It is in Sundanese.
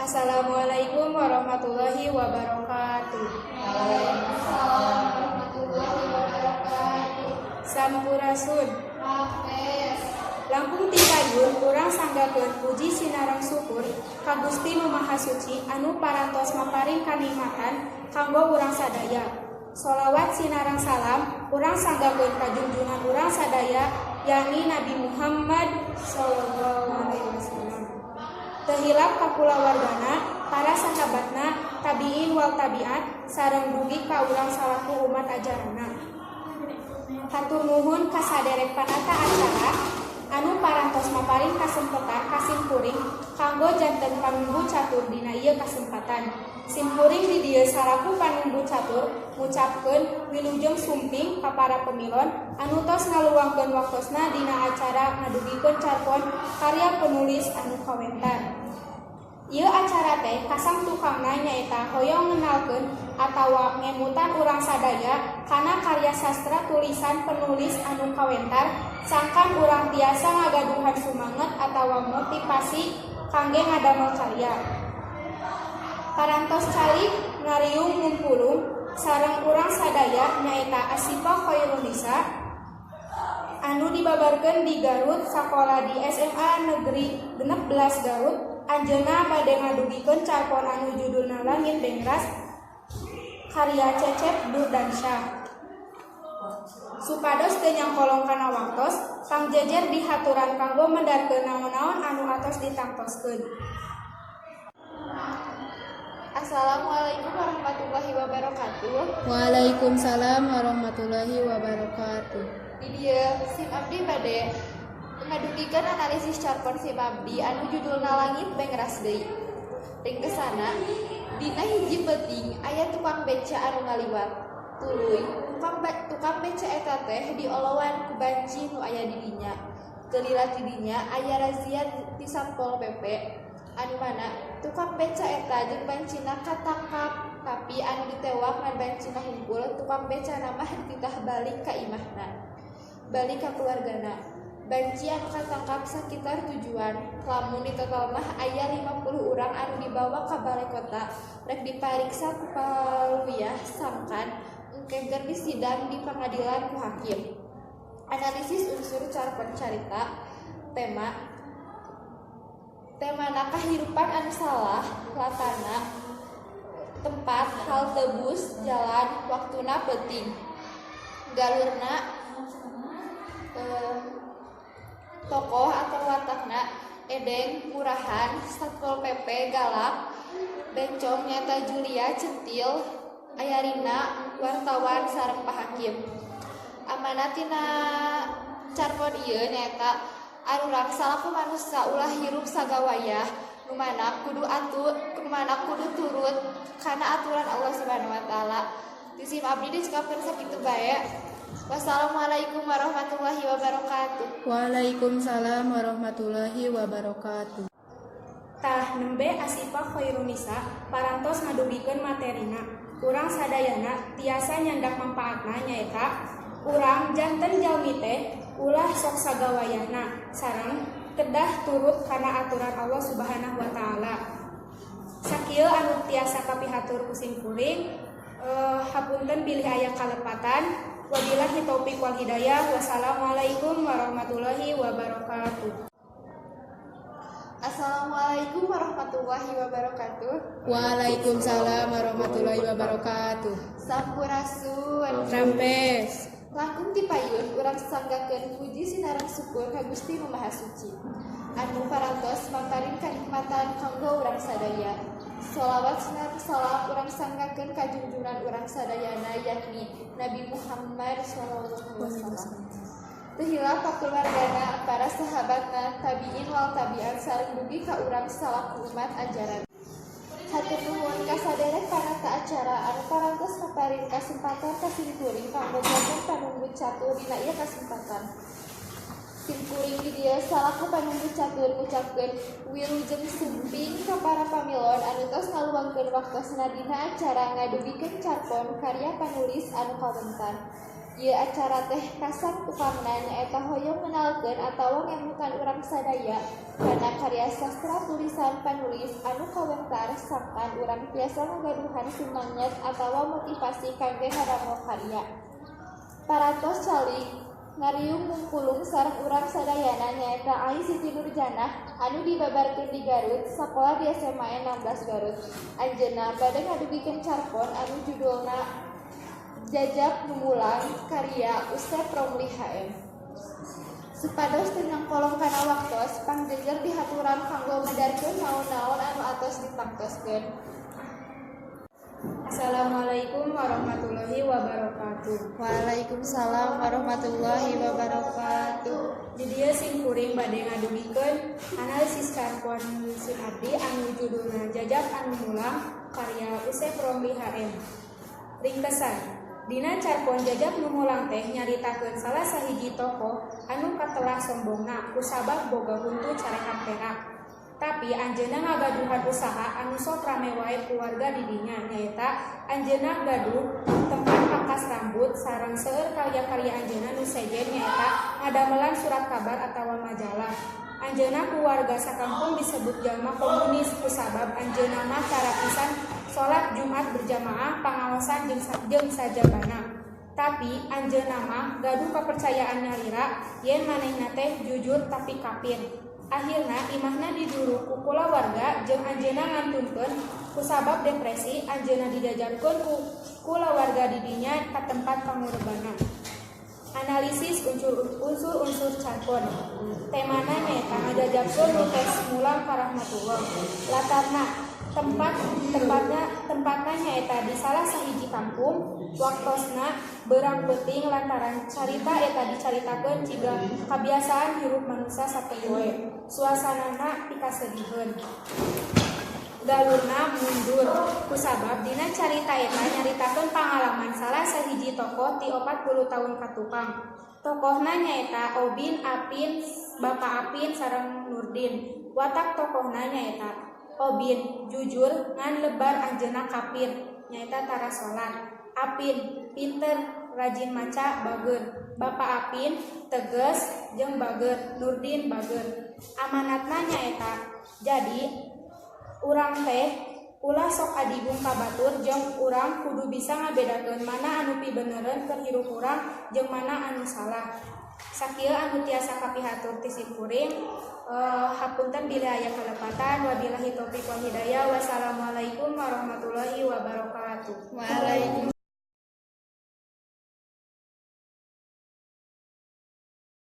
Assalamualaikum warahmatullahi wabarakatuh. Waalaikumsalam warahmatullahi wabarakatuh. Sampurasun. Hafez. Langkung tikayun urang sanggakeun puji sinareng syukur ka Gusti Nu Maha Suci anu parantos maparing kanikmatan kanggo urang sadaya. Sholawat sinareng salam urang sanggakeun ka junjungan urang sadaya yakni Nabi Muhammad sallallahu alaihi wasallam. Teu hilap ka kulawargana, para sahabatna, tabiin wal tabiat sareng dugi ka urang salaku umat ajaranna. Hatur nuhun ka saderek panata acara anu parantos maparing kasempetan kasimpuring kanggo janten panunggu catur dina ieu kasempatan. Simpuring di dieu salaku panunggu catur ngucapkeun wilujeng sumping ka para pemilon anu tos ngaluangkeun waktosna dina acara ngadugikeun carpon karya penulis anu kawentar. Ieu acara teh kasang tukangna nyaeta hoyong ngenalkeun atawa ngemutan urang sadaya kana karya sastra tulisan penulis anu kawentar sangkan urang tiasa ngagaduhan sumanget atawa motivasi kangge ngadamel karya. Parantos calik ngariung ngumpulung sareng urang sadaya nyaeta Asifah Khairunisa anu dibabarkeun di Garut sakola di SMA Negeri 16 Garut. Anjeunna bade ngadugikeun carpon anu judulna Langit Bengras karya Cecep Durdansyah. Supados teu nyangkolong kana waktos, Kang Jejer dihaturan kanggo mendarkeun naon-naon anu atos ditangtoskeun. Assalamualaikum warahmatullahi wabarakatuh. Waalaikumsalam warahmatullahi wabarakatuh. Di dieu sim abdi bade ngadugikeun analisis carpon sim abdi anu judulna Langit Bengras deui. Ring kesana dina hiji peuting aya tukang beca anu ngaliwat. Tuluy tukang beca eta teh diolowan ku banci nu aya di dinya. Kelila ti dinya aya razia ti Satpol PP anu mana tukang beca eta jeung bancina katangkap, tapi anu ditewak ngan bancina hungkul tukang beca mah dititah balik ka imahna, balik ka keluargana. Banci anu katangkap sakitar tujuan, lamun di total mah aya 50 urang anu dibawa ka balai kota rek dipariksa ku paluyah sangkan engke keur disidang di pengadilan ku hakim. Analisis unsur carpon carita temana kahirupan anu salah latana tempat halte bus jalan waktuna peuting galurna tokoh atau watakna edeng murahan Satpol PP galak bencong nyata Julia centil ayarina wartawan sareng Pak Hakim. Amanatina carpon ieu nyata anu raksasa ku manusia ulah hirup sagawayah nu mana kudu turut kana aturan Allah Subhanahu wa taala. Di sim abdi dicukapkeun sakitu bae. Wassalamualaikum warahmatullahi wabarakatuh. Waalaikumsalam warahmatullahi wabarakatuh. Tah nembe Asifah Khairunisa parantos ngadugikeun materina. Urang sadayana tiasa nyandak manfaatna nyaeta urang janten jalmi teh ulah sok sagawayahna sareng kedah turut kana aturan Allah Subhanahu wa taala. Sakieu anu tiasa kapihatur kusim kuring hapunten bilih aya kalepatan. Wabillahi taufik wal hidayah. Wassalamualaikum warahmatullahi wabarakatuh. Assalamualaikum warahmatullahi wabarakatuh. Waalaikumsalam warahmatullahi wabarakatuh. Sampurasun. Rampes. Langkung ti payun urang sanggakeun puji sinareng syukur ka Gusti Nu Maha Suci anu parantos maparing kanikmatan kanggo urang sadaya. Sholawat salam urang sanggakeun ka junjungan urang sadayana yakni Nabi Muhammad sallallahu alaihi wasallam. Teu hilap ka keluargana, para sahabatna, tabiin wal tabiat sareng dugi ka urang salaku umat ajaran. Hatur nuhun ka saderek panata acara anu parantos maparing kasempatan kasimkuring kanggo janten panunggu catur dina ieu kasempatan. Simkuring di dieu salaku panunggu catur ngucapkeun wilujeng sumping ka para pamilon anu tos ngaluangkeun waktosna dina acara ngadugikeun carpon karya panulis anu kawentar. Ieu acara teh kasar tukangna nyaeta hoyong ngenalkeun atawa ngemukan urang sadaya kana karya sastra tulisan panulis anu kawentar sangkan urang tiasa ngagaduhan semangat atawa motivasi kangge ngadangu karya. Parantos calik ngariung mungkulung sareng urang sadayana nyaeta Ai Siti Nurjanah anu dibabarkeun di Garut sakola di SMA 16 Garut. Anjeunna bade ngadugikeun carpon anu judulna Jajab Numulang karya Usep Romli HM. Supados tenang kolong kana waktos pangjejer dihaturan kanggo medarkeun naon-naon anu atos dipangtoskeun. Assalamualaikum warahmatullahi wabarakatuh. Waalaikumsalam warahmatullahi wabarakatuh. Di dieu sim kuring bade ngadugikeun analisis carbon sim abdi anu judulna Jajab anu Mulang karya Usep Romli HM. Ringkesan dina carpon Jajab nu Mulang teh nyaritakeun salah sahiji tokoh anu katelah sombongna kusabab boga huntu carekan perak. Tapi anjeunna ngagaduhan usaha anu sok rame wae keluarga di dinya nyaeta anjeunna gaduh tempat pangkas rambut sareng seueur karya-karya anjeunna nu sejen nyaeta ngadamelan surat kabar atawa majalah. Anjeunna keluarga sakampung disebut jalma komunis kusabab anjeunna mah cara pisan salat Jumat berjamaah pangaosan jeung sajabana. Tapi anjeunna mah gaduh kepercayaan nyarira yen manehna teh jujur tapi kafir. Akhirna imahna diduru ku kulawarga jeung anjeunna ngantunkeun kusabab depresi anjeunna dijajarkeun ku kulawarga di dinya ka tempat pangurebana. Analisis unsur-unsur carpon. Temana nyaeta ngajajabkeun nutes mulang karahmatullah. Latarna tempatna nyaeta di salah sahiji kampung. Waktosna beurang peuting lantaran carita eta dicaritakeun jiga kabiasaan hirup manusia sapoe we. Suasanana pikasediheun. Galurna mundur kusabab dina carita eta nyaritakeun pangalaman salah sahiji tokoh ti 40 tahun katukang. Tokohna nyaeta Obin, Apin, Bapak Apin sareng Nurdin. Watak tokohna nyaeta Obin jujur ngan lebar anjeunna kafir nyaeta tara salat. Apin pinter rajin maca bageun. Bapak Apin tegas jeung bageun. Nurdin bageun. Amanatna nyaeta jadi urang teh ulah sok adigung ka batur jeung urang kudu bisa ngabedakeun mana anu pibenereun keur hirup urang jeung mana anu salah. Sakieu anu tiasa kapihatur ti sim kuring. Hapunten bila aya kalepatan. Wabillahi taufiq wal hidayah. Wassalamualaikum warahmatullahi wabarakatuh. Waalaikumsalam.